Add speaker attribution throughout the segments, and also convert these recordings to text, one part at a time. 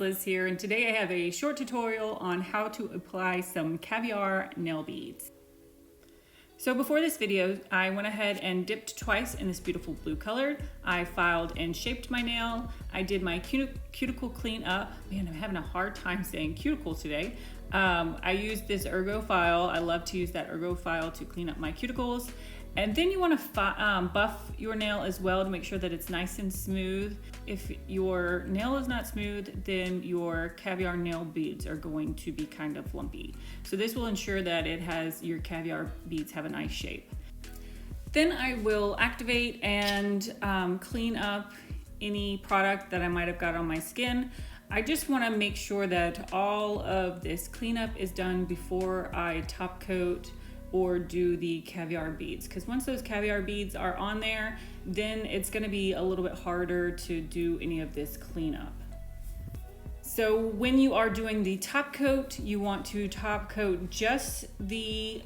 Speaker 1: Liz here, and today I have a short tutorial on how to apply some caviar nail beads. So before this video, I went ahead and dipped twice in this beautiful blue color. I filed and shaped my nail. I did my cuticle cleanup. Man, I'm having a hard time saying cuticle today. I used this ergo file. I love to use that ergo file to clean up my cuticles. And then you want to buff your nail as well to make sure that it's nice and smooth. If your nail is not smooth, then your caviar nail beads are going to be kind of lumpy. So this will ensure that your caviar beads have a nice shape. Then I will activate and clean up any product that I might have got on my skin. I just want to make sure that all of this cleanup is done before I top coat or do the caviar beads, because once those caviar beads are on there, then it's going to be a little bit harder to do any of this cleanup. So when you are doing the top coat, you want to top coat just the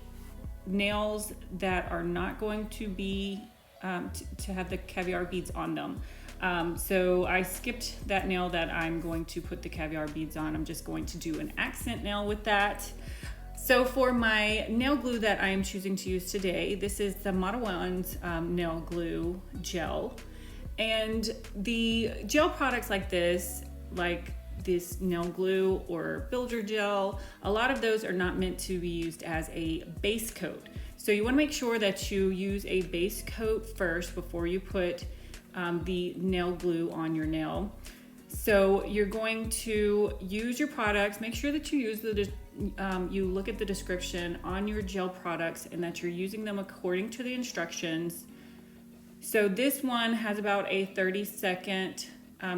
Speaker 1: nails that are not going to be to have the caviar beads on them. So I skipped that nail that I'm going to put the caviar beads on. I'm just going to do an accent nail with that. So for my nail glue that I am choosing to use today, this is the Modelones nail glue gel. And the gel products like this nail glue or builder gel, a lot of those are not meant to be used as a base coat. So you want to make sure that you use a base coat first before you put the nail glue on your nail. So you're going to use your products, make sure that you use you look at the description on your gel products and that you're using them according to the instructions. So this one has about a 30-second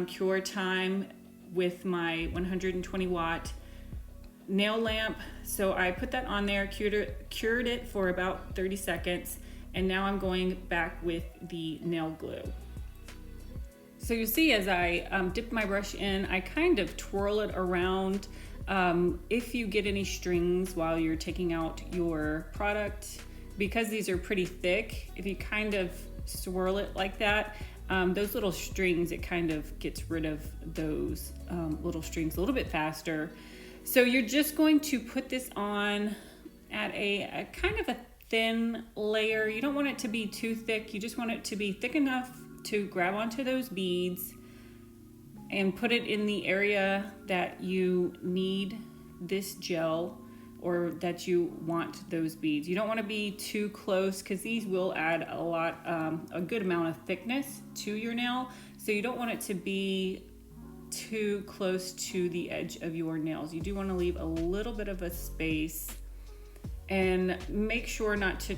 Speaker 1: cure time with my 120 watt nail lamp. So I put that on there, cured it for about 30 seconds, and now I'm going back with the nail glue. So you see, as I dip my brush in, I kind of twirl it around. If you get any strings while you're taking out your product, because these are pretty thick, if you kind of swirl it like that, those little strings, it kind of gets rid of those little strings a little bit faster. So you're just going to put this on at a kind of a thin layer. You don't want it to be too thick. You just want it to be thick enough to grab onto those beads and put it in the area that you need this gel or that you want those beads. You don't want to be too close because these will add a good amount of thickness to your nail. So you don't want it to be too close to the edge of your nails. You do want to leave a little bit of a space. And make sure not to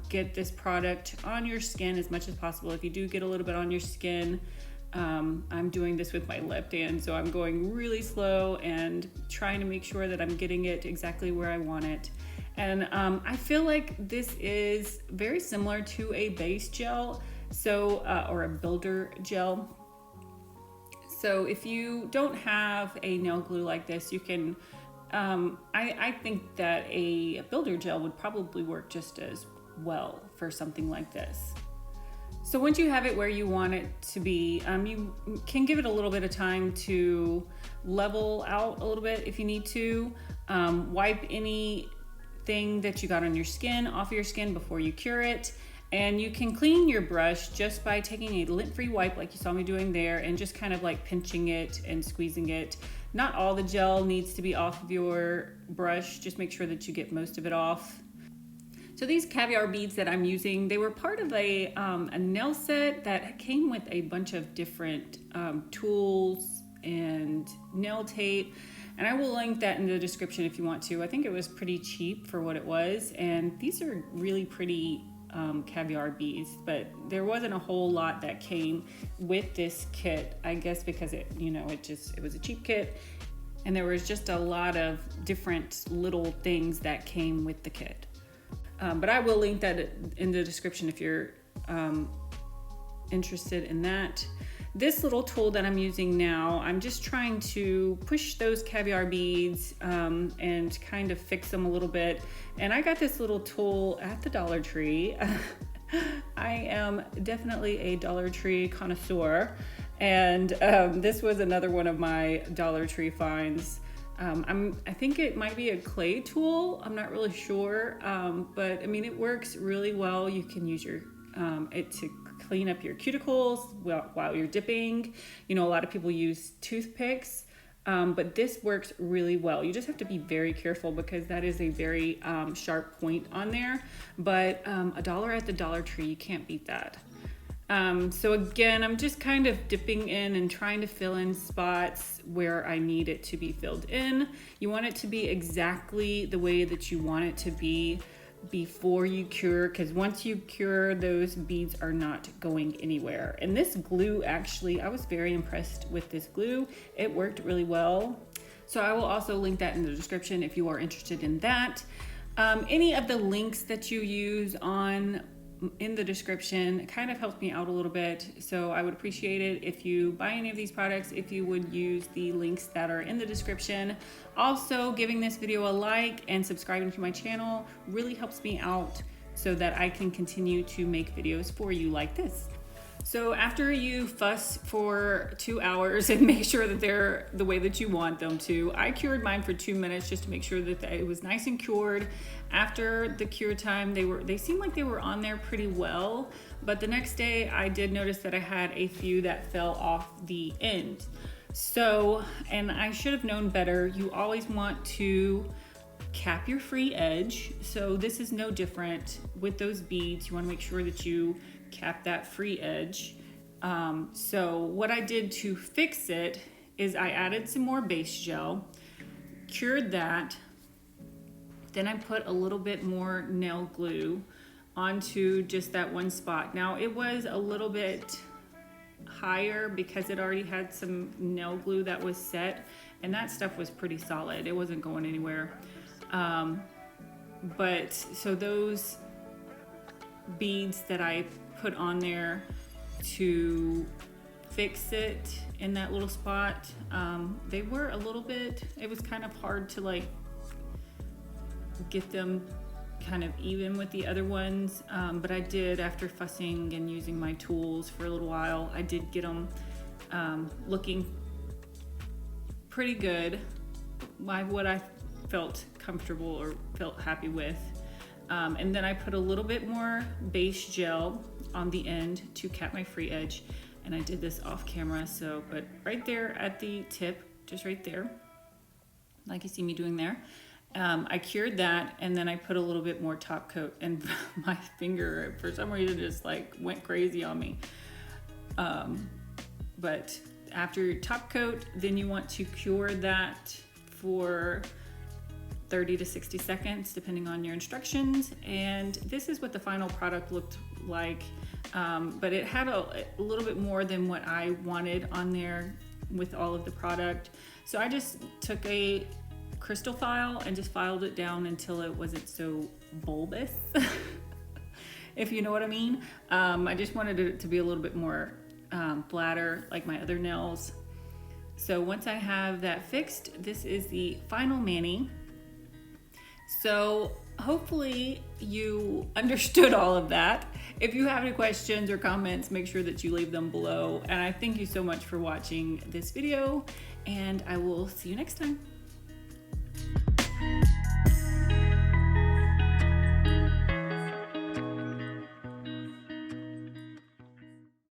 Speaker 1: get this product on your skin as much as possible. If you do get a little bit on your skin, I'm doing this with my left hand, so I'm going really slow and trying to make sure that I'm getting it exactly where I want it. And I feel like this is very similar to a base gel, or a builder gel. So if you don't have a nail glue like this, you can I think that a builder gel would probably work just as well for something like this. So once you have it where you want it to be, you can give it a little bit of time to level out a little bit if you need to. Wipe anything that you got on your skin off your skin before you cure it. And you can clean your brush just by taking a lint-free wipe like you saw me doing there and just kind of like pinching it and squeezing it. Not all the gel needs to be off of your brush, just make sure that you get most of it off. So these caviar beads that I'm using, they were part of a nail set that came with a bunch of different tools and nail tape. And I will link that in the description if you want to. I think it was pretty cheap for what it was. And these are really pretty caviar beads, but there wasn't a whole lot that came with this kit, I guess because it was a cheap kit and there was just a lot of different little things that came with the kit. But I will link that in the description if you're interested in that. This little tool that I'm using now, I'm just trying to push those caviar beads and kind of fix them a little bit. And I got this little tool at the Dollar Tree. I am definitely a Dollar Tree connoisseur. And this was another one of my Dollar Tree finds. I think it might be a clay tool. I'm not really sure, but I mean, it works really well. You can use your it to clean up your cuticles while you're dipping. You know, a lot of people use toothpicks, but this works really well. You just have to be very careful because that is a very sharp point on there. But $1 at the Dollar Tree, you can't beat that. So again, I'm just kind of dipping in and trying to fill in spots where I need it to be filled in. You want it to be exactly the way that you want it to be before you cure, because once you cure, those beads are not going anywhere. And this glue, actually, I was very impressed with this glue. It worked really well. So I will also link that in the description if you are interested in that. Any of the links that you use in the description kind of helps me out a little bit, so I would appreciate it if you buy any of these products, if you would use the links that are in the description. Also, giving this video a like and subscribing to my channel really helps me out so that I can continue to make videos for you like this. So after you fuss for 2 hours and make sure that they're the way that you want them to, I cured mine for 2 minutes just to make sure that it was nice and cured. After the cure time, they seemed like they were on there pretty well, but the next day I did notice that I had a few that fell off the end. So, and I should have known better, you always want to cap your free edge. So this is no different with those beads. You want to make sure that you cap that free edge. So what I did to fix it is I added some more base gel, cured that, then I put a little bit more nail glue onto just that one spot. Now it was a little bit higher because it already had some nail glue that was set, and that stuff was pretty solid. It wasn't going anywhere. But so those beads that I put on there to fix it in that little spot, they were a little bit, it was kind of hard to like get them kind of even with the other ones, but I did, after fussing and using my tools for a little while, I did get them looking pretty good, what I felt comfortable or felt happy with. And then I put a little bit more base gel on the end to cap my free edge, and I did this off camera, so, but right there at the tip, just right there, like you see me doing there, I cured that, and then I put a little bit more top coat, and my finger for some reason just like went crazy on me. But after top coat, then you want to cure that for 30 to 60 seconds, depending on your instructions. And this is what the final product looked like. But it had a little bit more than what I wanted on there with all of the product. So I just took a crystal file and just filed it down until it wasn't so bulbous, if you know what I mean. I just wanted it to be a little bit more flatter like my other nails. So once I have that fixed, this is the final mani. So hopefully you understood all of that. If you have any questions or comments, make sure that you leave them below. And I thank you so much for watching this video, and I will see you next time.